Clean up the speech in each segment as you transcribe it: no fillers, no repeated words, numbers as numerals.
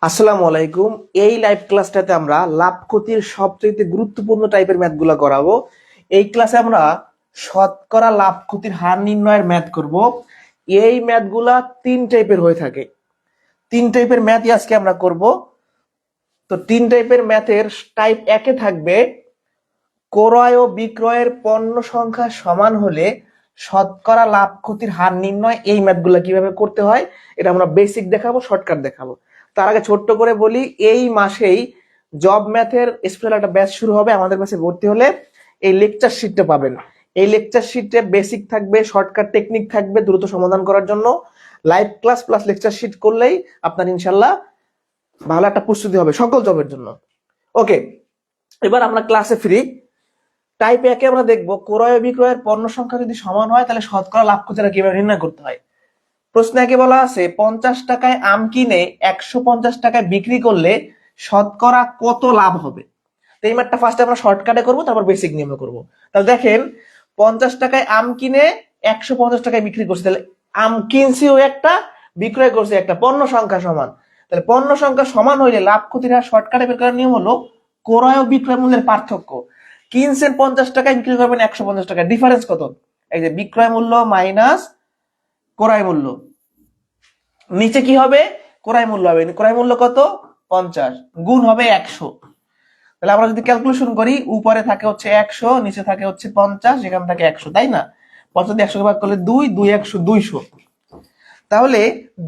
আসসালামু আলাইকুম। এই লাইভ ক্লাসটাতে আমরা লাভ ক্ষতির সবচেয়ে গুরুত্বপূর্ণ টাইপের ম্যাথগুলো করাবো। এই ক্লাসে আমরা শতকরা লাভ ক্ষতির হার নির্ণয়ের ম্যাথ করব। এই ম্যাথগুলা তিন টাইপের হয়ে থাকে। তিন টাইপের ম্যাথই আজকে আমরা করব। তো তিন টাইপের ম্যাথের টাইপ একে থাকবে ক্রয় ও বিক্রয়ের পণ্য সংখ্যা সমান হলে শতকরা লাভ ক্ষতির হার নির্ণয়। এই ম্যাথগুলো কিভাবে করতে হয় এটা আমরা বেসিক দেখাবো, শর্টকাট দেখাবো। তার আগে ছোট্ট করে বলি, এই মাসেই জব ম্যাথের স্পেশাল একটা ব্যাচ শুরু হবে। আমাদের কাছে ভর্তি হলে এই লেকচার শিটটা পাবেন। এই লেকচার শিটে বেসিক থাকবে, শর্টকাট টেকনিক থাকবে দ্রুত সমাধান করার জন্য। Live class plus lecture sheet করলেই আপনার ইনশাল্লাহ ভালো একটা প্রস্তুতি হবে সকল জবের জন্য। ওকে, এবার আমরা ক্লাসে ফ্রি। টাইপ একে আমরা দেখবো ক্রয় বিক্রয়ের পণ্য সংখ্যা যদি সমান হয় তাহলে শতকরা লাভ ক্ষতিটা কিভাবে নির্ণয় করতে হয়। প্রশ্নে একে বলা আছে 50 টাকায় আম কিনে 150 টাকায় বিক্রি করলে শতকরা কত লাভ হবে। তো এই ম্যাথটা ফার্স্টে আমরা শর্টকাটে করবো, তারপর বেসিক নিয়মে করবো। তাহলে দেখেন 50 টাকায় আম কিনে 150 টাকায় বিক্রি করছে, তাহলে আম কিনছিও একটা, বিক্রয় করছে একটা, পণ্য সংখ্যা সমান। তাহলে পণ্য সংখ্যা সমান হইলে লাভ ক্ষতির হার শর্টকাটে বের করার নিয়ম হলো ক্রয় ও বিক্রয় মূল্যের পার্থক্য। কিনছেন 50 টাকায়, বিক্রি করবেন 150 টাকায়, ডিফারেন্স কত? এই যে বিক্রয় মূল্য মাইনাস ক্রয় মূল্য, নিচে কি হবে? ক্রয় মূল্য হবে। ক্রয় মূল্য কত? 50 গুণ হবে 100। তাহলে আমরা যদি ক্যালকুলেশন করি, উপরে থাকে হচ্ছে 100, নিচে থাকে হচ্ছে 50, এখানে থাকে 100, তাই না? 50 দিয়ে 100 কে ভাগ করলে 2, 2 100 200। তাহলে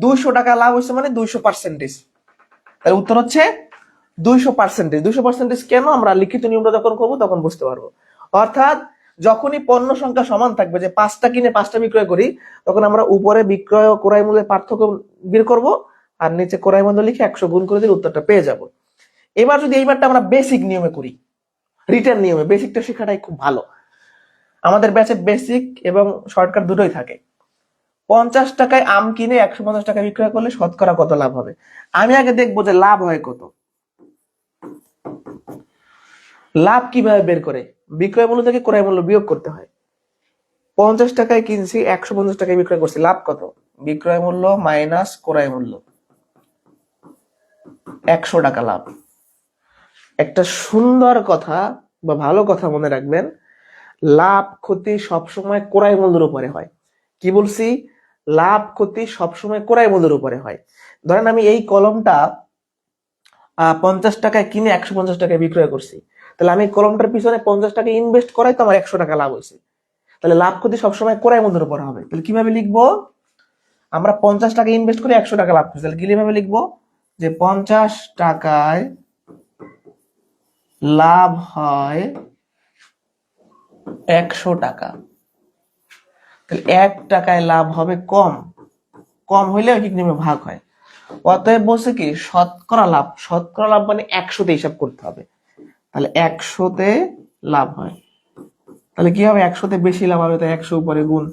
200 টাকা লাভ হচ্ছে মানে 200%। তাহলে উত্তর হচ্ছে 200%। 200% কেন আমরা লিখিত নিয়মটা যখন করবো তখন বুঝতে পারবো। অর্থাৎ যখনই পণ্য সংখ্যা সমান থাকবে, যে 5টা কিনে 5টা বিক্রয় করি, তখন আমরা উপরে বিক্রয় ও ক্রয় মূল্যের পার্থক্য বের করব, আর নিচে ক্রয় মূল্য লিখে 100 গুণ করে দিলে উত্তরটা পেয়ে যাব। এবার যদি এইবারটা আমরা বেসিক নিয়মে করি, রিটার্ন নিয়মে, বেসিকটা শেখাটাই খুব ভালো। আমাদের ব্যাচে বেসিক এবং শর্টকাট দুটোই থাকে। 50 টাকায় আম কিনে 150 টাকা বিক্রয় করলে শতকরা কত লাভ হবে। আমি আগে দেখবো যে লাভ হয় কত। লাভ কিভাবে বের করে? বিক্রয় মূল্য থেকে ক্রয় মূল্য বিয়োগ করতে হয়। 50 টাকায় কিনছি, 150 টাকায় বিক্রয় করছি, লাভ কত? বিক্রয় মূল্য মাইনাস ক্রয় মূল্য, 100 টাকা লাভ। একটা সুন্দর কথা বা ভালো কথা মনে রাখবেন, লাভ ক্ষতি সবসময় ক্রয় মূল্যের উপরে হয়। কি বলছি? লাভ ক্ষতি সবসময় ক্রয় মূল্যের উপরে হয়। ধরেন আমি এই কলমটা 50 টাকায় কিনে 150 টাকায় বিক্রয় করছি, তাহলে আমি কলমটার পিছনে 50 টাকা ইনভেস্ট করাই তো আমার 100 টাকা লাভ হয়েছে। তাহলে লাভ ক্ষতি সবসময় ক্রয় মূল্যের উপর হবে। তাহলে কিভাবে লিখবো? আমরা 50 টাকা ইনভেস্ট করে 100 টাকা লাভ করছি, তাহলে কিভাবে লিখবো? যে 50 টাকায় লাভ হয় 100 টাকা, তাহলে 1 টাকায় লাভ হবে কম। কম হইলে ঐকিক নিয়মে ভাগ হয়। অতএব বলছে কি শতকরা লাভ, শতকরা লাভ মানে 100তে হিসাব করতে হবে। তাহলে 100তে লাভ হয়, তাহলে কি হবে? 100তে বেশি লাভ হবে, তাই 100 উপরে গুণ।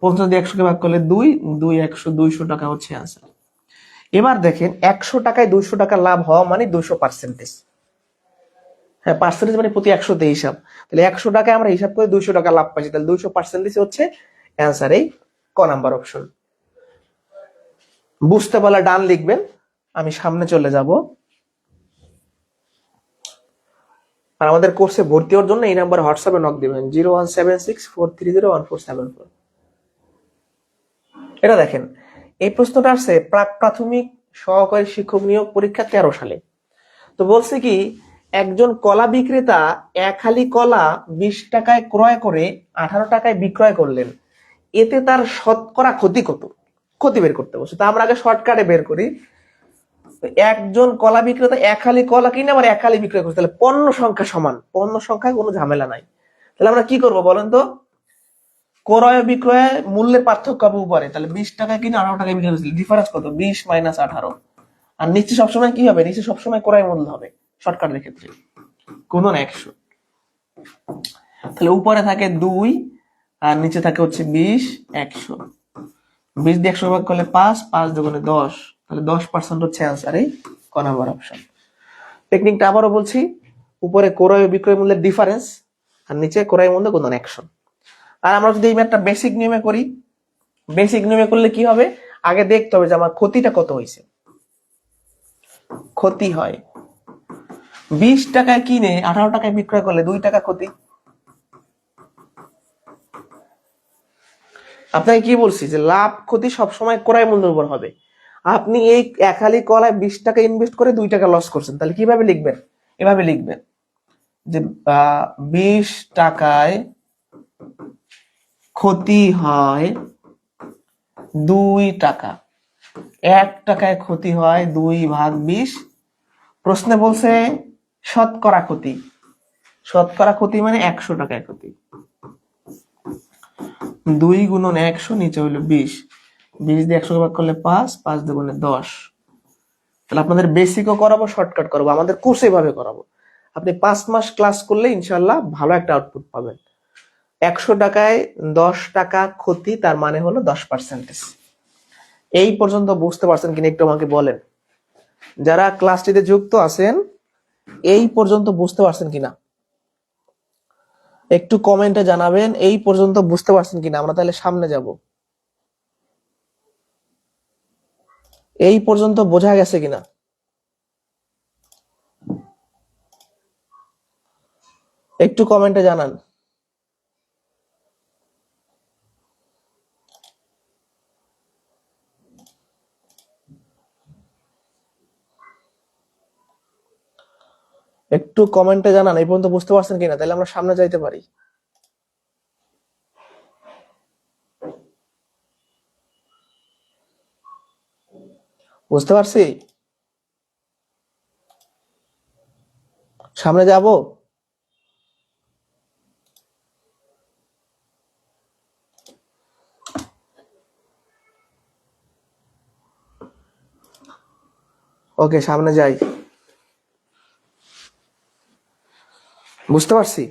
50 দিয়ে 100 কে ভাগ করলে 2, 2 100, 200 টাকা হচ্ছে आंसर। এবার দেখেন 100 টাকায় 200 টাকা লাভ হওয়া মানে 200%। হ্যাঁ, পার্সেন্টেজ মানে প্রতি 100তে হিসাব। তাহলে 100 টাকায় আমরা হিসাব করে 200 টাকা লাভ পাইছি, তাহলে 200% হচ্ছে आंसर এই ক নাম্বার অপশন। বুঝতে পারলে ডান লিখবেন। আমি সামনে চলে যাব। আর আমাদের কোর্সে ভর্তি হওয়ার জন্য এই নাম্বারে হোয়াটসঅ্যাপে নক দিবেন 01764301474। এটা দেখেন, এই প্রশ্নটা আসছে প্রাক প্রাথমিক সহকারী শিক্ষক নিয়োগ পরীক্ষা 13 সালে। তো বলছে কি একজন কলা বিক্রেতা এক হালি কলা 20 টাকায় ক্রয় করে 18 টাকায় বিক্রয় করলেন, এতে তার শতকরা ক্ষতি কত? ক্ষতি বের করতে বলছে। তা আমরা আগে শর্টকাটে বের করি। একজন কলা বিক্রেতা এক হালি কলা কিনে আবার এক হালি বিক্রয় করছে, তাহলে পণ্য সংখ্যা সমান, পণ্য সংখ্যায় কোনো ঝামেলা নাই। তাহলে আমরা কি করব বলেন তো? ক্রয় বিক্রয় মূল্যের পার্থক্য হবে উপরে, তাহলে 20 টাকা কিনে 18 টাকায় বিক্রি করছিল, ডিফারেন্স কত? 20 মাইনাস 18। আর নিচে সবসময় কি হবে? নিচে সবসময় ক্রয় মূল্য হবে শর্টকাটের ক্ষেত্রে, গুণন 100। তাহলে উপরে থাকে 2 আর নিচে থাকে হচ্ছে 20, 100। 20 দিয়ে 100 ভাগ করলে 5, 5 দুগুণে 10, তাহলে 10% হচ্ছে आंसर এই ক নাম্বার অপশন। টেকনিকটা আবারও বলছি, উপরে ক্রয় ও বিক্রয় মূল্যের ডিফারেন্স আর নিচে ক্রয় মূল্য গুণন 100। আর আমরা যদি এই ম্যাথটা বেসিক নিয়মে করি, বেসিক নিয়মে করলে কি হবে? আগে দেখতে হবে যে আমার ক্ষতিটা কত হয়েছে। ক্ষতি হয়। 20 টাকায় কিনে 18 টাকায় বিক্রয় করলে 2 টাকা ক্ষতি। আপনাকে কি বলছি যে লাভ ক্ষতি সবসময় ক্রয় মূল্যের উপর হবে। আপনি এই এক হালি কলায় 20 টাকা ইনভেস্ট করে 2 টাকা লস করছেন, তাহলে কিভাবে লিখবেন? এভাবে লিখবেন যে 20 টাকায় ক্ষতি হয় 2 টাকা, 1 টাকায় ক্ষতি হয় 2/20। প্রশ্নে বলছে শতকরা ক্ষতি, শতকরা ক্ষতি মানে 100 টাকায় ক্ষতি। 2 গুণন 100 নিচে হলো 20, 20 দিয়ে 100 ভাগ করলে 5, 5 দুগুণে 10। তাহলে আপনাদের বেসিকও করাবো, শর্টকাট করাবো, আমাদের কোর্সে এভাবে করাবো। আপনি 5 মাস ক্লাস করলে ইনশাল্লাহ ভালো একটা আউটপুট পাবেন। 100 টাকায় 10 টাকা ক্ষতি, তার মানে হলো 10%। এই পর্যন্ত বুঝতে পারছেন কিনা একটু আমাকে বলেন। যারা ক্লাসটিতে যুক্ত আছেন এই পর্যন্ত বুঝতে পারছেন কিনা একটু কমেন্টে জানাবেন, এই পর্যন্ত বুঝতে পারছেন কিনা। আমরা তাহলে সামনে যাব। এই পর্যন্ত বোঝা গেছে কিনা একটু কমেন্টে জানান। একটু কমেন্টে জানান এই পর্যন্ত বুঝতে পারছেন কিনা, তাহলে আমরা সামনে যাইতে পারি। বুঝতে পারছি, সামনে যাব। ওকে, সামনে যাই। বুঝতে পারছি।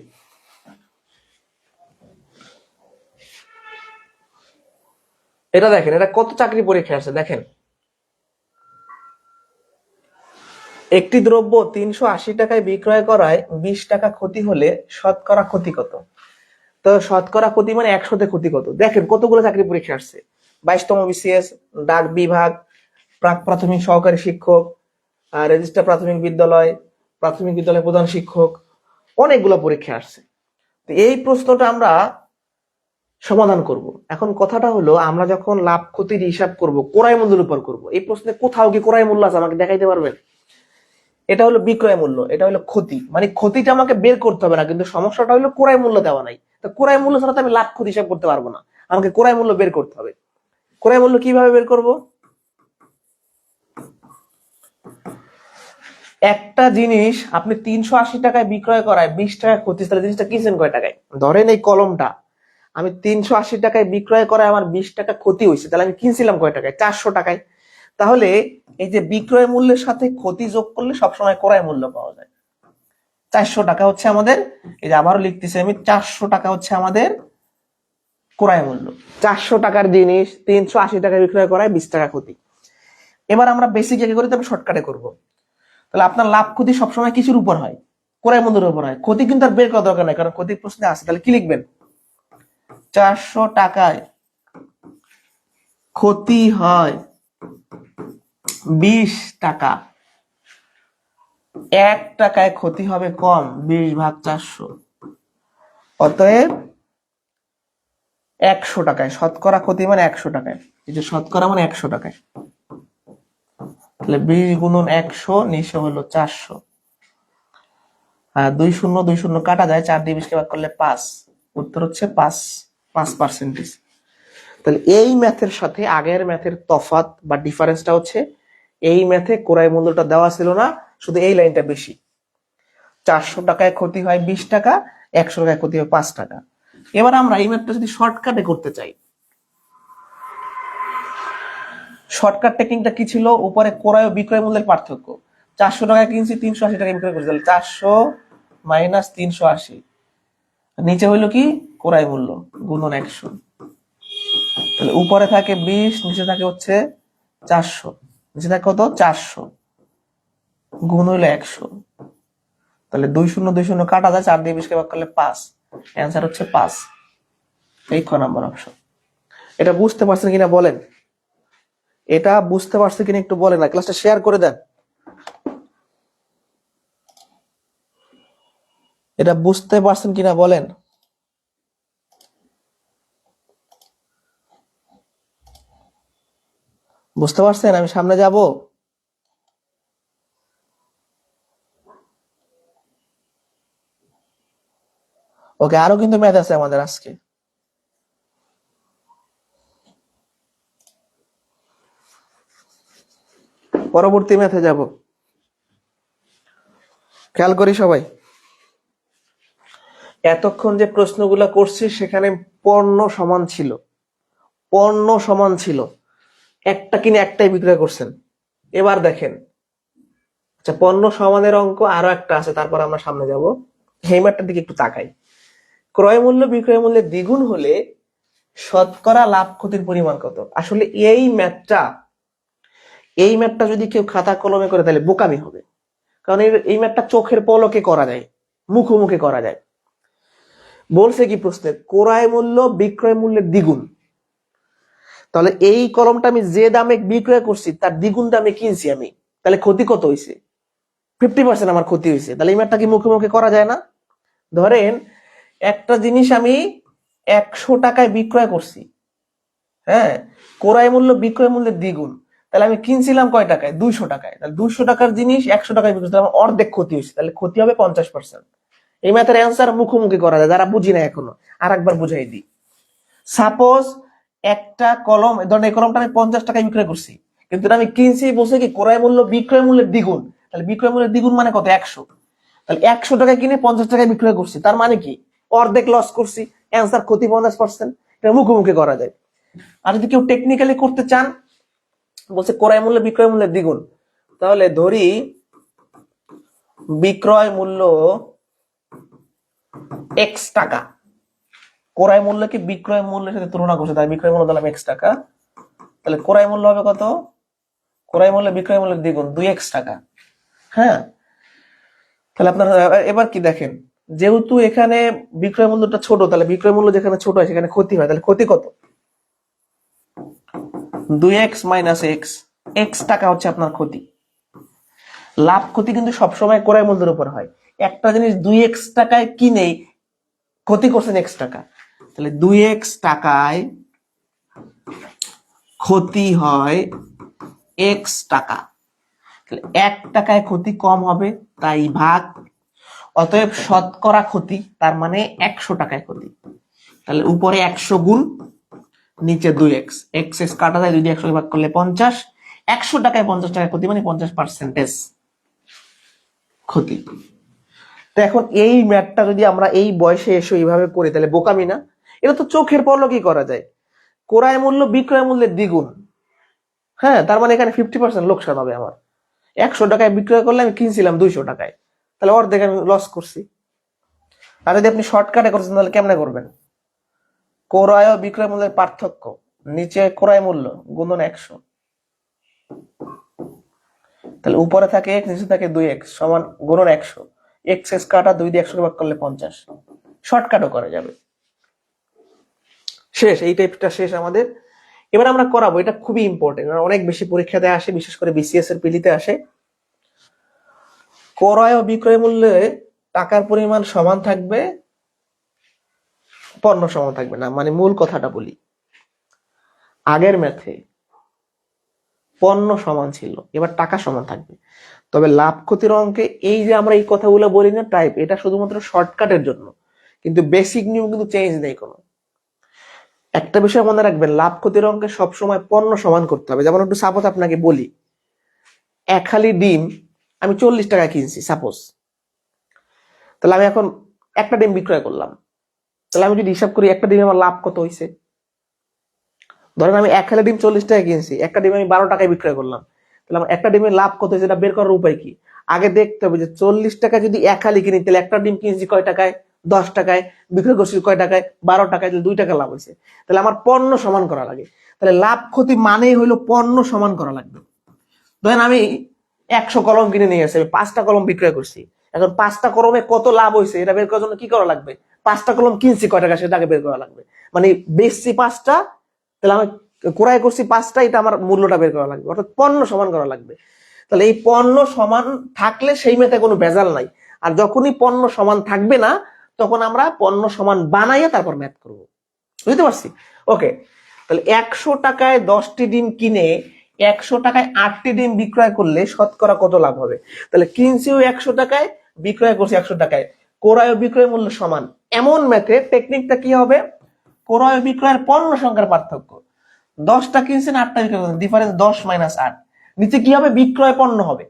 এটা দেখেন, এটা কত চাকরি পরীক্ষা আছে দেখেন। একটি দ্রব্য 380 টাকায় বিক্রয় করায় 20 টাকা ক্ষতি হলে শতকরা ক্ষতি কত? তো শতকরা ক্ষতি মানে 100তে ক্ষতি কত? দেখেন কতগুলো চাকরি পরীক্ষা আসছে। 22তম বিসিএস, ডাক বিভাগ, প্রাক প্রাথমিক সহকারী শিক্ষক, রেজিস্ট্রার প্রাথমিক বিদ্যালয়, প্রাথমিক বিদ্যালয় প্রধান শিক্ষক, অনেকগুলো পরীক্ষা আসছে। তো এই প্রশ্নটা আমরা সমাধান করব। এখন কথাটা হলো, আমরা যখন লাভ ক্ষতির হিসাব করব ক্রয় মূল্যের উপর করব। এই প্রশ্নে কোথাও কি ক্রয় মূল্য আছে আমাকে দেখাইতে পারবেন? এটা হলো বিক্রয় মূল্য, এটা হলো ক্ষতি, মানে ক্ষতিটা আমাকে বের করতে হবে না, কিন্তু সমস্যাটা হলো ক্রয় মূল্য দেওয়া নাই। তো ক্রয় মূল্য ছাড়া তো আমি লাভ ক্ষতি হিসাব করতে পারবো না, আমাকে ক্রয় মূল্য বের করতে হবে। ক্রয় মূল্য কিভাবে বের করব? একটা জিনিস আপনি 380 টাকায় বিক্রয় করায় 20 টাকা ক্ষতি, তাহলে জিনিসটা কিনছেন কয় টাকায়? ধরেন এই কলমটা আমি 380 টাকায় বিক্রয় করায় আমার 20 টাকা ক্ষতি হয়েছে, তাহলে আমি কিনছিলাম কয় টাকায়? 400 টাকায়। তাহলে এই যে বিক্রয় মূল্যের সাথে ক্ষতি যোগ করলে সবসময় ক্রয় মূল্য পাওয়া যায়। 400 টাকা হচ্ছে আমাদের, এই যে আবারও লিখতেছি আমি, 400 টাকা হচ্ছে আমাদের ক্রয় মূল্য। 400 টাকার জিনিস 380 টাকায় বিক্রয় করায় 20 টাকা ক্ষতি। এবার আমরা বেসিক কি করি, তবে শর্টকাটে করব। তাহলে আপনার লাভ ক্ষতি সবসময় কিছুর উপর হয়? ক্রয় মূল্যের উপর হয়। ক্ষতি কিন্তু আর বের করা দরকার নাই, কারণ ক্ষতির প্রশ্নে আছে। তাহলে কি লিখবেন? 400 টাকায় ক্ষতি হয় 20 টাকা, 1 টাকায় ক্ষতি হবে কম, 20/400। অতএব 100 টাকায় শতকরা ক্ষতি মানে 100 টাকায়, এই যে শতকরা মানে 100 টাকায়। তাহলে 20 গুণন 100 নিচে হলো 400। 2 শূন্য 2 শূন্য কাটা যায়, 4 দিয়ে 20 কে ভাগ করলে 5, উত্তর হচ্ছে 5%। তাহলে এই ম্যাথের সাথে আগের ম্যাথের তফাৎ বা ডিফারেন্সটা হচ্ছে, এই ম্যাথে ক্রয় মূল্যটা দেওয়া ছিল না, শুধু এই লাইনটা বেশি। 400 টাকায় ক্ষতি হয় 20 টাকা, 100 টাকায় ক্ষতি হয় 5 টাকা। এবার আমরা এই ম্যাথটা যদি শর্টকাটে করতে চাই, শর্টকাট টেকনিকটা কি ছিল? উপরে ক্রয় ও বিক্রয় মূল্যের পার্থক্য। 400 টাকায় কিনছি, 380 টাকায় বিক্রয় করছি, তাহলে 400 মাইনাস 380, নিচে হইলো কি ক্রয় মূল্য গুণন 100। তাহলে উপরে থাকে 20, নিচে থাকে হচ্ছে 400, নিচে থাকে কত? 400 গুণ হইলো 100। তাহলে 2 শূন্য 2 শূন্য কাটা যায়, 4 দিয়ে 20 কে ভাগ করলে 5, অ্যান্সার হচ্ছে 5। এই খ নাম্বার অপশন। এটা বুঝতে পারছেন কিনা বলেন? এটা বুঝতে পারছেন কিনা একটু বলেন, না ক্লাসটা শেয়ার করে দেন। এটা বুঝতে পারছেন কিনা বলেন? বুঝতে পারছেন আমি সামনে যাব? ওকে, আরো কিন্তু ম্যাথ আছে আমাদের আজকে। পরবর্তী ম্যাথে যাব। খেয়াল করি সবাই, এতক্ষণ যে প্রশ্নগুলো করছি সেখানে পণ্য সমান ছিল, পণ্য সমান ছিল, একটা কিনে একটাই বিক্রয় করছেন। এবার দেখেন, আচ্ছা পণ্য সমানের অঙ্ক আরো একটা আছে, তারপর আমরা সামনে যাব। এই ম্যাথটার দিকে একটু তাকাই। ক্রয় মূল্য বিক্রয় মূল্যের দ্বিগুণ হলে শতকরা লাভ ক্ষতির পরিমাণ কত? আসলে এই ম্যাথটা যদি কেউ খাতা কলমে করে তাহলে বোকামি হবে, কারণ এই ম্যাথটা চোখের পলকে করা যায়, মুখোমুখি করা যায়। বলছে কি প্রশ্নে, ক্রয় মূল্য বিক্রয় মূল্যের দ্বিগুণ, তাহলে এই কলমটা আমি যে দামে বিক্রয় করছি তার দ্বিগুণ দামে কিনছি আমি, তাহলে ক্ষতি কত হয়েছে? 50% আমার ক্ষতি হয়েছে। তাহলে এই ম্যাথটা কি মুখোমুখি করা যায় না? ধরেন একটা জিনিস আমি 100 টাকায় বিক্রয় করছি, হ্যাঁ, ক্রয় মূল্য বিক্রয় মূল্যের দ্বিগুণ, তাহলে আমি কিনছিলাম কয় টাকায়? 200 টাকায়। তাহলে 200 টাকার জিনিস 100 টাকায় বিক্রি করছি, আমার অর্ধেক ক্ষতি হয়েছে, তাহলে ক্ষতি হবে 50%। এই ম্যাথের অ্যান্সার মুখোমুখি করা যায়, যারা বুঝি না এখনো আর একবার বুঝাই দিই। সাপোজ একটা কলম, ধরেন এই কলমটা আমি 50 টাকায় বিক্রয় করছি, কিন্তু আমি কিনছি বলছে কি ক্রয় মূল্য বিক্রয় মূল্যের দ্বিগুণ, তাহলে বিক্রয় মূল্যের দ্বিগুণ মানে কত? 100। তাহলে 100 টাকায় কিনে 50 টাকায় বিক্রয় করছি, তার মানে কি অর্ধেক লস করছি, অ্যান্সার ক্ষতি 50%। এটা মুখোমুখি করা যায়। আর যদি কেউ টেকনিক্যালি করতে চান, বলছে ক্রয় মূল্য বিক্রয় মূল্যের দ্বিগুণ, তাহলে ধরি বিক্রয় মূল্য এক্স টাকা, ক্রয় মূল্যকে বিক্রয় মূল্যের সাথে তুলনা করছে, তাই বিক্রয় মূল্য দিলাম এক্স টাকা, তাহলে ক্রয় মূল্য হবে কত? ক্রয় মূল্য বিক্রয় মূল্যের দ্বিগুণ, 2x টাকা। হ্যাঁ, তাহলে আপনার এবার কি দেখেন, যেহেতু এখানে বিক্রয় মূল্যটা ছোট, তাহলে বিক্রয় মূল্য যেখানে ছোট হয় সেখানে ক্ষতি হয়, তাহলে ক্ষতি কত? 2x মাইনাস এক্স, এক্স টাকা হচ্ছে আপনার ক্ষতি। লাভ ক্ষতি কিন্তু সবসময় ক্রয় মূল্যের উপর হয়। একটা জিনিস 2x টাকায় কিনে ক্ষতি করছেন x টাকা, তাহলে 2x টাকায় ক্ষতি হয় x টাকা, তাহলে 1 টাকায় ক্ষতি কম হবে, তাই ভাগ, অতএব শতকরা ক্ষতি, তার মানে 100 টাকায় ক্ষতি, তাহলে উপরে 100 গুণ, নিচে 2x, x কাটা যায়, 2 দিয়ে 100 ভাগ করলে 50, 100 টাকায় 50 টাকায় ক্ষতি মানে 50% ক্ষতি। তো এখন এই ম্যাথটা যদি আমরা এই বয়সে এসে এইভাবে করি তাহলে বোকামি না? এটা তো চোখের পলকেই করা যায়। ক্রয় মূল্য বিক্রয় মূল্যের দ্বিগুণ, হ্যাঁ, তার মানে এখানে 50% লোকসান হবে আমার। 100 টাকায় বিক্রয় করলে আমি কিনছিলাম 200 টাকায়, তাহলে অর্ধেক আমি লস করছি। আর যদি আপনি শর্টকাটে করছেন তাহলে কেমনে করবেন? ক্রয় ও বিক্রয় মূল্যের পার্থক্য, নিচে ক্রয় মূল্য গুণন 100, তাহলে উপরে থাকে x, নিচে থাকে 2x সমান গুণন 100, x কাটা 2 দিয়ে 100 ভাগ করলে 50, শর্টকাটও করা যাবে। শেষ, এই টাইপটা শেষ আমাদের। এবার আমরা করাবো, এটা খুবই ইম্পর্টেন্ট, অনেক বেশি পরীক্ষাতে আসে, বিশেষ করে বিসিএস এর পিলিতে আসে। ক্রয় ও বিক্রয় মূল্যে টাকার পরিমাণ সমান থাকবে, পণ্য সমান থাকবে না। মানে মূল কথাটা বলি, আগের ম্যাথে পণ্য সমান ছিল, এবার টাকা সমান থাকবে। তবে লাভ ক্ষতির অঙ্কে এই যে আমরা এই কথাগুলো বলি না টাইপ, এটা শুধুমাত্র শর্টকাটের জন্য, কিন্তু বেসিক নিয়ম কিন্তু চেঞ্জ নেই কোনো। একটা বিষয় মনে রাখবেন, লাভ ক্ষতির অঙ্কে সবসময় পণ্য সমান করতে হবে। যেমন একটু সাপোজ আপনাকে বলি, এক হালি ডিম আমি 40 টাকা কিনছি সাপোজ, তাহলে আমি এখন একটা ডিম বিক্রয় করলাম, তাহলে আমি যদি হিসাব করি একটা ডিমে আমার লাভ কত হয়েছে, ধরেন আমি এক হালি ডিম 40 টাকা কিনছি, একটা ডিম আমি 12 টাকায় বিক্রয় করলাম, তাহলে আমার একটা ডিমের লাভ কত হয়েছে এটা বের করার উপায় কি? আগে দেখতে হবে যে 40 টাকা যদি এক হালি কিনি, তাহলে একটা ডিম কিনছি কয় টাকায়? 10 টাকায়, বিক্রয় করছি কয় টাকায়? 12 টাকায়, তাহলে 2 টাকা লাভ হয়েছে। তাহলে আমার পণ্য সমান করা লাগে, তাহলে লাভ ক্ষতি মানেই হলো পণ্য সমান করা লাগবে। ধরেন আমি 100 কলম কিনে নিয়ে আসছি, আমি 5টা কলম বিক্রয় করছি, এখন 5টা কলমে কত লাভ হয়েছে এটা বের করার জন্য কি করা লাগবে? 5টা কলম কিনছি কয় টাকা সেটা আগে বের করা লাগবে। মানে বেচছি 5টা, তাহলে আমি ক্রয় করছি 5টা, এটা আমার মূল্যটা বের করা লাগবে, অর্থাৎ পণ্য সমান করা লাগবে। তাহলে এই পণ্য সমান থাকলে সেই মেতে কোনো ভেজাল নাই। আর যখনই পণ্য সমান থাকবে না তখন আমরা পণ্য সমান বানাইয়া তারপর ম্যাথ করব। বুঝতে পারছি? ওকে, তাহলে 100 টাকায় 10টি ডিম কিনে 100 টাকায় 8টি ডিম বিক্রয় করলে শতকরা কত লাভ হবে? তাহলে কিনছিও 100 টাকায়, বিক্রয় করছি 100 টাকায়, ক্রয় ও বিক্রয় মূল্য সমান। এমন ম্যাথে টেকনিকটা কি হবে? ক্রয় ও বিক্রয়ের পণ্য সংখ্যার পার্থক্য। 10টা কিনছেন 8টা বিক্রয় করছেন, ডিফারেন্স 10 মাইনাস 8, নিচে কি হবে? বিক্রয় পণ্য হবে।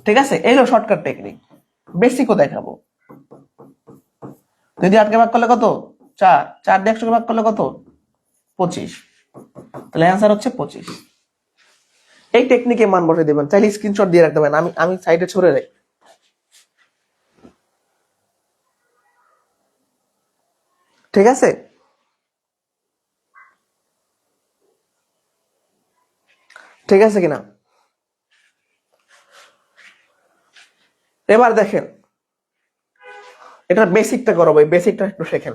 ঠিক আছে, এই হলো শর্টকাট টেকনিক, বেসিকও দেখাবো। 2 দিয়ে 8 কে ভাগ করলে কত? 4, 4 দিয়ে 100 কে ভাগ করলে কত? 25। তাহলে অ্যান্সার হচ্ছে 25। এই টেকনিকে মান বসে দেবেন, চাইলে স্ক্রিনশট দিয়ে রাখতে পারেন, আমি সাইডে ছড়ে রাখি। ঠিক আছে, ঠিক আছে কিনা? এবার দেখেন, এটার বেসিকটা করাবো, এই বেসিকটা একটু শেখেন।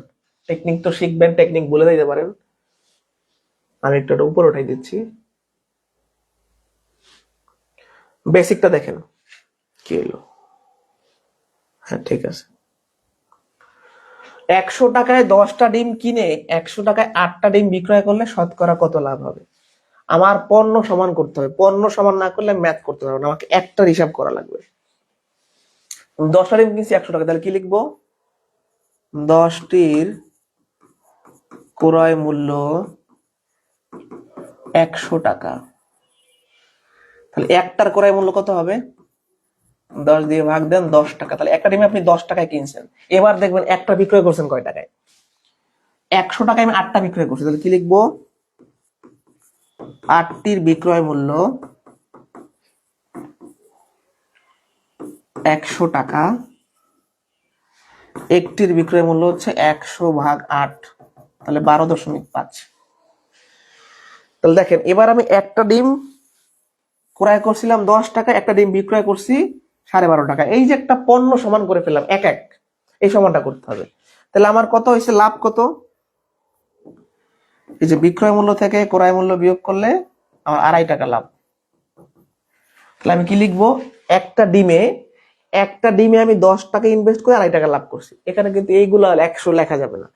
টেকনিক তো শিখবেন, টেকনিক বলে দিতে পারেন। আমি একটু উপর উঠাই দিচ্ছি, বেসিকটা দেখেন কি হলো। হ্যাঁ ঠিক আছে। 100 টাকায় 10টা ডিম কিনে 100 টাকায় 8টা ডিম বিক্রয় করলে শতকরা কত লাভ হবে? আমার পণ্য সমান করতে হবে, পণ্য সমান না করলে ম্যাথ করতে পারবো না, আমাকে একটার হিসাব করা লাগবে। 10টা ডিম কিনছি 100 টাকা, তাহলে কি লিখবো? 10টির ক্রয় মূল্য 100 টাকা। তাহলে একটার ক্রয় মূল্য কত হবে? 10 দিয়ে ভাগ দেন, 10 টাকা। তাহলে একটা ডিমে আপনি 10 টাকায় কিনছেন, এবার দেখবেন একটা বিক্রয় করছেন কয় টাকায়? 100 টাকায় আমি 8টা বিক্রয় করছি, তাহলে কি লিখবো? 8টির বিক্রয় মূল্য 100 টাকা, একটির বিক্রয় মূল্য হচ্ছে 100 ভাগ 8, তাহলে 12.5। তাহলে দেখেন, এবার আমি একটা ডিম ক্রয় করছিলাম 10 টাকা, একটা ডিম বিক্রয় করছি 12.5 টাকা। এই যে একটা পণ্য সমান করে ফেললাম এক এক, এই সমানটা করতে হবে। তাহলে আমার কত হয়েছে? লাভ কত? এই যে বিক্রয় মূল্য থেকে ক্রয় মূল্য বিয়োগ করলে আমার 2.5 টাকা লাভ। তাহলে আমি কি লিখবো? একটা ডিমে আমি 10 টাকা ইনভেস্ট করে 2.5 টাকা লাভ করছি। এখানে কিন্তু এইগুলো 100 লেখা যাবে না,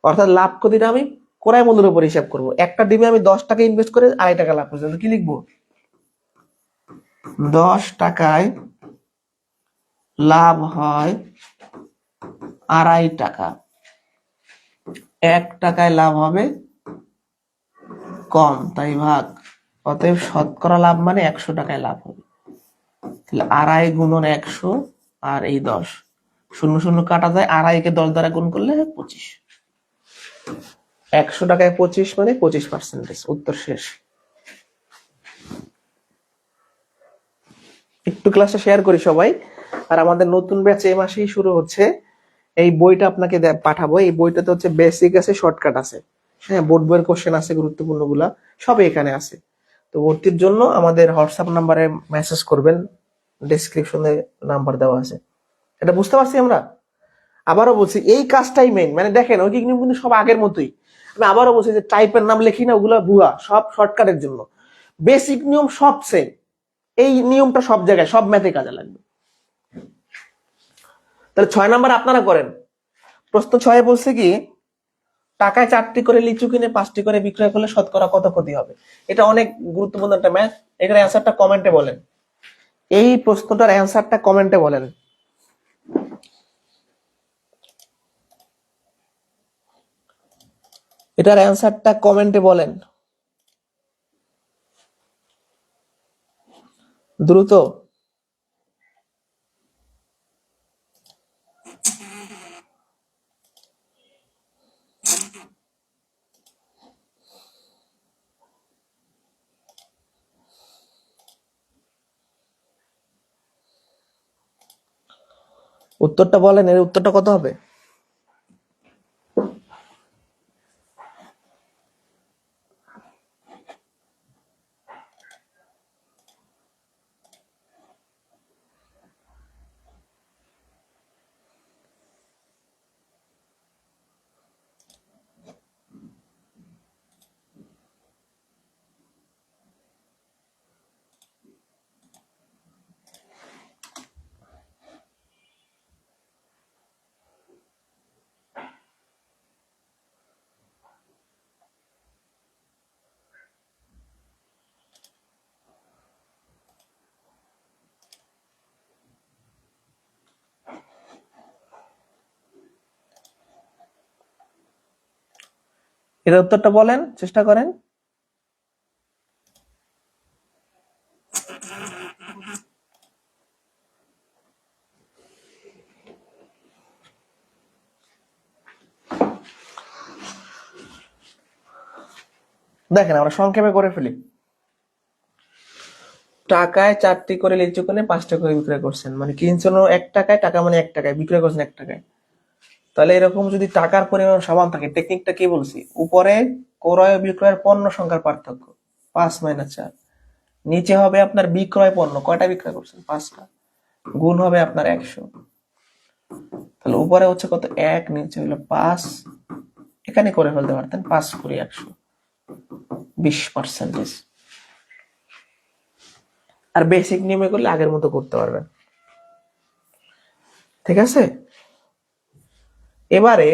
অর্থাৎ লাভ ক্ষতিটা আমি ক্রয় মূল্যের উপর হিসাব করবো। একটা ডিমে আমি 10 টাকা ইনভেস্ট করে 2.5 টাকা লাভ করছি, কি লিখবো? 10 টাকায় লাভ হয় 2.5 টাকা, 1 টাকায় লাভ হবে কম, তাই ভাগ। অতএব শতকরা লাভ মানে 100 টাকায় লাভ হবে। তাহলে 2.5 গুণন 100 আর এই 10, 0 0 কাটা যায়, 2.5 কে 10 দ্বারা গুণ করলে 25। 100 টাকায় 25 মানে 25%। উত্তর শেষ। একটু ক্লাসটা শেয়ার করি সবাই। আর আমাদের নতুন ব্যাচ এই মাসেই শুরু হচ্ছে। এই বইটা আপনাকে পাঠাবো, এই বইটাতে হচ্ছে বেসিক আছে, শর্টকাট আছে, হ্যাঁ, বোর্ড বইয়ের কোশ্চেন আছে, গুরুত্বপূর্ণ গুলা সবই এখানে আছে। তো ভর্তির জন্য আমাদের হোয়াটসঅ্যাপ নাম্বারে মেসেজ করবেন, ডেসক্রিপশনে নাম্বার দেওয়া আছে। এটা বুঝতে পারছি আমরা? আবারও বলছি, এই কাজটাই মেইন। মানে দেখেন, ওই নিয়ম কিন্তু সব আগের মতোই। আমি আবারও বলছি যে টাইপের নাম লেখি না, ওগুলা ভুয়া, সব শর্টকাটের জন্য। বেসিক নিয়ম সব সেম, এই নিয়মটা সব জায়গায় সব ম্যাথে কাজে লাগবে। তাহলে 6 নাম্বার আপনারা করেন। প্রশ্ন 6 বলছে কি, টাকায় 4টি করে লিচু কিনে 5টি করে বিক্রয় করলে শতকরা কত ক্ষতি হবে? এটা অনেক গুরুত্বপূর্ণ একটা ম্যাথ। এখানে অ্যান্সারটা কমেন্টে বলেন, এই প্রশ্নটার অ্যান্সারটা কমেন্টে বলেন। এটার অ্যান্সারটা কমেন্টে বলেন দ্রুত। উত্তরটা বলেন, এর উত্তরটা কত হবে? এর উত্তরটা বলেন, চেষ্টা করেন। দেখেন আমরা সংক্ষেপে করে ফেলি। টাকায় 4টি করে লিচু কিনে 5টা করে বিক্রয় করছেন, মানে কিনছেন 1 টাকায়, টাকা মানে 1 টাকায়, বিক্রয় করছেন 1 টাকায়। তাহলে এরকম যদি টাকার পরিমাণ সমান থাকে, টেকনিকটা কি বলছি, উপরে ক্রয় ও বিক্রয়ের পণ্য সংখ্যার পার্থক্য 5 - 4, নিচে হবে আপনার বিক্রয় পণ্য, কয়টা বিক্রয় করছেন 5টা, গুণ হবে আপনার 100। তাহলে উপরে হচ্ছে কত 1, নিচে হলো 5, এখানে করে ফেলতে পারতেন 5 করে 100, 20%। আর বেসিক নিয়মে করলে আগের মতো করতে পারবেন। ঠিক আছে, এবারে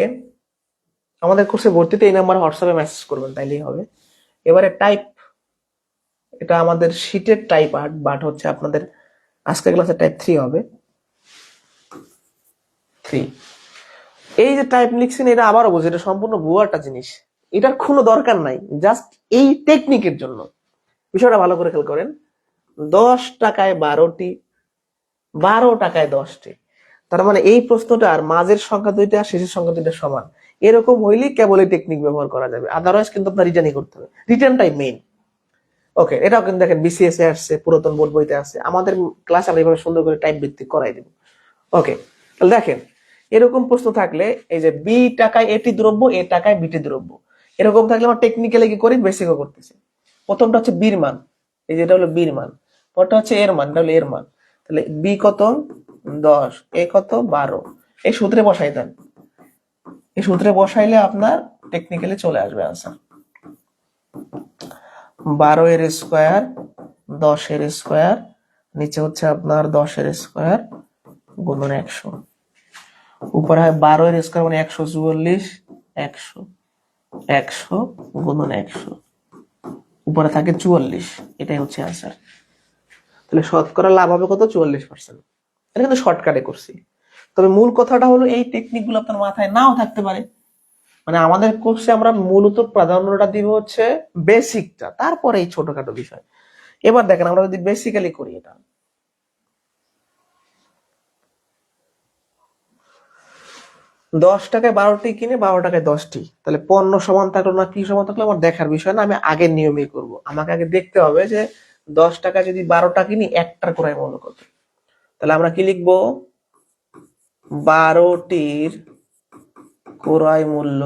আমাদের কোর্সে ভর্তিতে এই নাম্বার হোয়াটসঅ্যাপে মেসেজ করবেন, তাইলেই হবে। এবারে টাইপ, এটা আমাদের শীটের টাইপ 8, বাট হচ্ছে আপনাদের আজকের ক্লাসে টাইপ 3 হবে। 3 এই যে টাইপ লিখছেন, এটা আবারও বুঝি এটা সম্পূর্ণ ভুয়া একটা জিনিস, এটার কোনো দরকার নাই, জাস্ট এই টেকনিকের জন্য। বিষয়টা ভালো করে খেয়াল করেন, 10 টাকায় 12টি, 12 টাকায় 10টি, তার মানে এই প্রশ্নটার মাঝের সংখ্যা 2টা, শেষের সংখ্যা 2টা সমান, এরকম হইলেই কেবল এই টেকনিক ব্যবহার করা যাবে, আদারওয়াইজ কিন্তু আপনার রিটার্নই করতে হবে, রিটার্নটাই মেইন। ওকে, এটাও কিন্তু দেখেন বিসিএস এ আসছে, পুরাতন বোর্ড বইতে আছে, আমাদের ক্লাস আমরা এইভাবে সুন্দর করে টাইপ ভিত্তিক করাই দেব। ওকে, তাহলে দেখেন এরকম প্রশ্ন থাকলে, এই যে বি টাকায় এটি দ্রব্য, এ টাকায় বিটি দ্রব্য, এরকম থাকলে আমরা টেকনিক্যালি কি করি, বেসিকও করতেছি। প্রথমটা হচ্ছে বির মান, এই যেটা হলো বির মান, পরটা হচ্ছে এর মান, এটা হলো এর মান। তাহলে বি কত 10, এ কত 12, এই সূত্রে বসাই দেন, এই সূত্রে বসাইলে আপনার টেকনিক্যালি চলে আসবে আনসার। 12 এর স্কোয়ার, 10 এর স্কোয়ার, নিচে হচ্ছে আপনার 10 এর স্কোয়ার গুণন 100, উপরে হয় 12 এর স্কোয়ার মানে 144, 100, 100 গুণন 100, উপরে থাকে 44, এটাই হচ্ছে আনসার। তাহলে শতকরা লাভ হবে কত 44%। এটা কিন্তু শর্টকাটে করছি, তবে মূল কথাটা হলো এই টেকনিকগুলো আপনার মাথায় নাও থাকতে পারে। মানে আমাদের কোর্সে আমরা মূলত প্রাধান্যটা দিব হচ্ছে বেসিকটা, তারপরে এই ছোটখাটো বিষয়। এবার দেখেন আমরা যদি বেসিক্যালি করি, এটা 10 টাকায় 12টি কিনে 12 টাকায় 10টি, তাহলে পণ্য সমান থাকলো না কি সমান থাকলো আমার দেখার বিষয় না, আমি আগের নিয়মেই করব। আমাকে আগে দেখতে হবে যে 10 টাকা যদি 12টা কিনি, একটার ক্রয় মূল্য কত। তাহলে আমরা কি লিখবো, 12টির ক্রয় মূল্য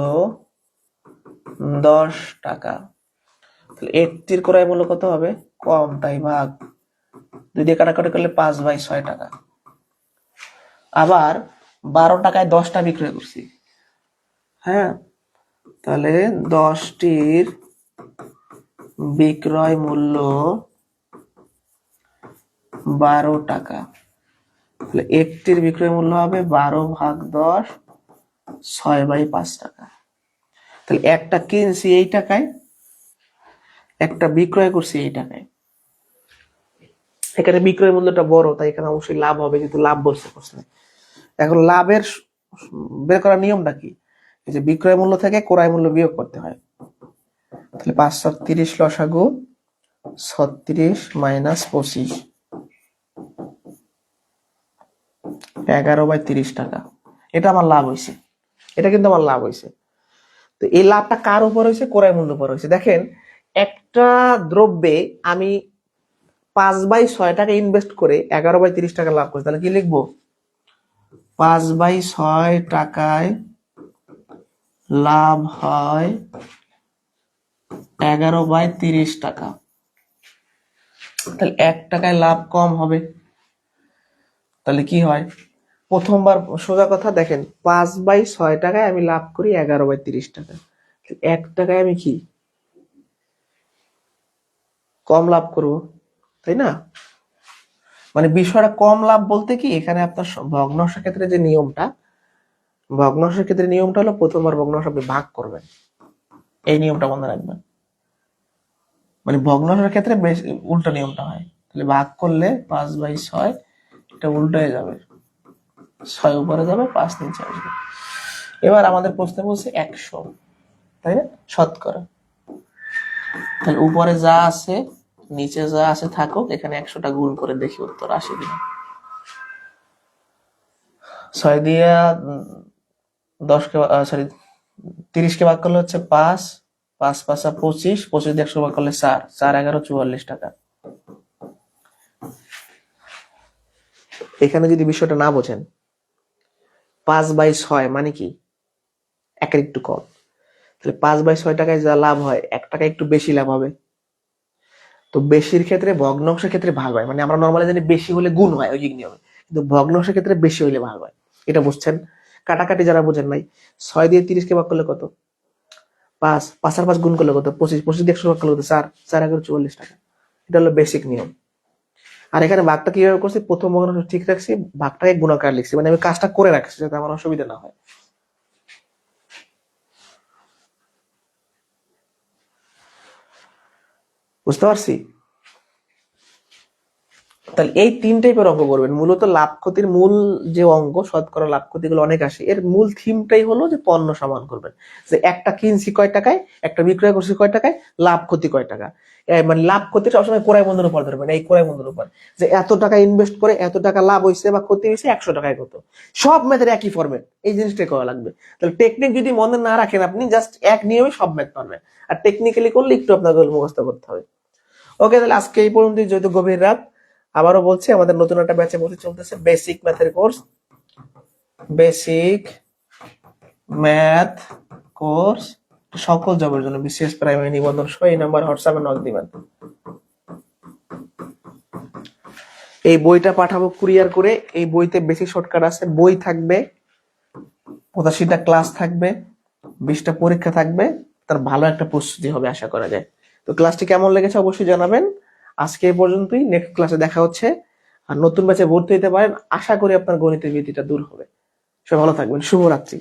10 টাকা। তাহলে 8টির ক্রয় মূল্য কত হবে, কম, তাই ভাগ 2 দিয়ে কাটাকাটি করলে 5/6 টাকা। আবার 12 টাকায় 10টা বিক্রয় করছি, হ্যাঁ, তাহলে 10টির বিক্রয় মূল্য 12 টাকা। তাহলে একটির বিক্রয় মূল্য হবে 12/10, 6/5 টাকা। তাহলে একটা কিনছি এই টাকায়, একটা বিক্রয় করছি এই টাকায়। এখানে বিক্রয় মূল্যটা বড়, তাই এখানে অবশ্যই লাভ হবে, কিন্তু লাভ বলছে প্রশ্নে। এখন লাভের বের করার নিয়মটা কি, এই যে বিক্রয় মূল্য থেকে ক্রয় মূল্য বিয়োগ করতে হয়। তাহলে 530 লসাগু 36 - 25, 11/30 টাকা। এটা আমার লাভ হয়েছে, এটা কিন্তু আমার লাভ হয়েছে। তো এই লাভটা কার উপর হয়েছে, ক্রয় মূল্য উপর হয়েছে। দেখেন একটা দ্রব্যে আমি 5/6 টাকা ইনভেস্ট করে 11/30 টাকা লাভ করছি, তাহলে কি লিখবো, 5/6 টাকায় লাভ হয় 11/30 টাকা। তাহলে 1 টাকায় লাভ কম হবে, তাহলে কি হয়, প্রথমবার সোজা কথা দেখেন 5/6 টাকায় আমি লাভ করি 11/30 টাকা, 1 টাকায় আমি কি কম লাভ করব, তাই না। মানে বিষয়টা কম লাভ বলতে কি, এখানে আপনার ভগ্নাংশের ক্ষেত্রে যে নিয়মটা, ভগ্নাংশের ক্ষেত্রে নিয়মটা হলো প্রথমবার ভগ্নাংশ আপনি ভাগ করবেন, এই নিয়মটা মনে রাখবেন। মানে ভগ্নাংশের ক্ষেত্রে উল্টো নিয়মটা হয়, তাহলে ভাগ করলে 5/6, এটা উল্টো হয়ে যাবে, 6 উপরে যাবে 5 নিচে আসবে। এবার আমাদের প্রশ্নে বলছে 100, তাই না, শতকরা। তাহলে উপরে যা আছে নিচে যা আছে থাকুক, এখানে 100টা গুণ করে দেখি উত্তর আসে কিনা। 6 দিয়া 10কে সরি 30কে ভাগ করলে হচ্ছে 5, 5 5 25, 25 দিয়ে 100 ভাগ করলে 4, 4 11 44 টাকা। এখানে যদি বিষয়টা না বোঝেন, 5/6 মানে কি, একের একটু কম, তাহলে 5/6 টাকায় যা লাভ হয় 1 টাকা একটু বেশি লাভ হবে। তো বেশির ক্ষেত্রে ভগ্নাংশের ক্ষেত্রে ভাগ হয়, মানে আমরা নর্মালি জানি বেশি হলে গুণ হয় ওই নিয়মে, কিন্তু ভগ্নাংশের ক্ষেত্রে বেশি হলে ভাগ হয়। এটা বুঝছেন? কাটাকাটি যারা বোঝেন নাই, 6 দিয়ে 30কে ভাগ করলে কত, 5, 5 আর 5 গুণ করলে কত, 25, 25 দিয়ে 100 ভাগ করলে কত, 4, 4 11 44 টাকা। এটা হলো বেসিক নিয়ম। আর এখানে ভাগটা কিভাবে করছি, প্রথম ভগ্নাংশ ঠিক রাখছি, ভাগটাকে গুণাকার লিখছি, মানে আমি কাজটা করে রাখছি যাতে আমার অসুবিধা না হয়। বুঝতে পারছি? তাহলে এই 3 টাইপের অঙ্ক করবেন। মূলত লাভ ক্ষতির মূল যে অঙ্ক, শতকরা লাভ ক্ষতি গুলো অনেক আসে, এর মূল থিমটাই হলো যে পণ্য সমান করবেন, যে একটা কিনছি কয় টাকায়, একটা বিক্রয় করছি কয় টাকায়, লাভ ক্ষতি কয় টাকা। মানে লাভ ক্ষতি সবসময় ক্রয় মূল্যের উপর ধরবেন, এই ক্রয় মূল্যের উপর, যে এত টাকা ইনভেস্ট করে এত টাকা লাভ হয়েছে বা ক্ষতি হয়েছে, 100 টাকায় কত। সব ম্যাথের একই ফরম্যাট, এই জিনিসটাই করা লাগবে। তাহলে টেকনিক যদি মনে না রাখেন, আপনি জাস্ট এক নিয়মে সব ম্যাথ পারবেন, আর টেকনিক্যালি করলে একটু আপনাকে মুখস্থ করতে হবে। ওকে, তাহলে আজকে এই পর্যন্তই, যেহেতু গভীর রাত। আবারও বলছি, আমাদের নতুন একটা ব্যাচে ভর্তি চলতেছে, বেসিক ম্যাথের কোর্স, বেসিক ম্যাথ কোর্স সকল জবের জন্য, বিসিএস প্রাইমারি নিবন্ধন সহ। এই নাম্বার হোয়াটসঅ্যাপে নক দিবেন। এই বইটা পাঠাবো কুরিয়ার করে। এই বইতে বেসিক শর্টকাট আছে, বই থাকবে, 85টা ক্লাস থাকবে, 20টা পরীক্ষা থাকবে, তার ভালো একটা প্রস্তুতি হবে আশা করা যায়। তো ক্লাসটি কেমন লেগেছে অবশ্যই জানাবেন। আজকে এই পর্যন্তই, নেক্সট ক্লাসে দেখা হচ্ছে। আর নতুন ব্যাচে ভর্তি হতে পারেন, আশা করি আপনার গণিতের ভীতিটা দূর হবে। সবাই ভালো থাকবেন, শুভরাত্রি।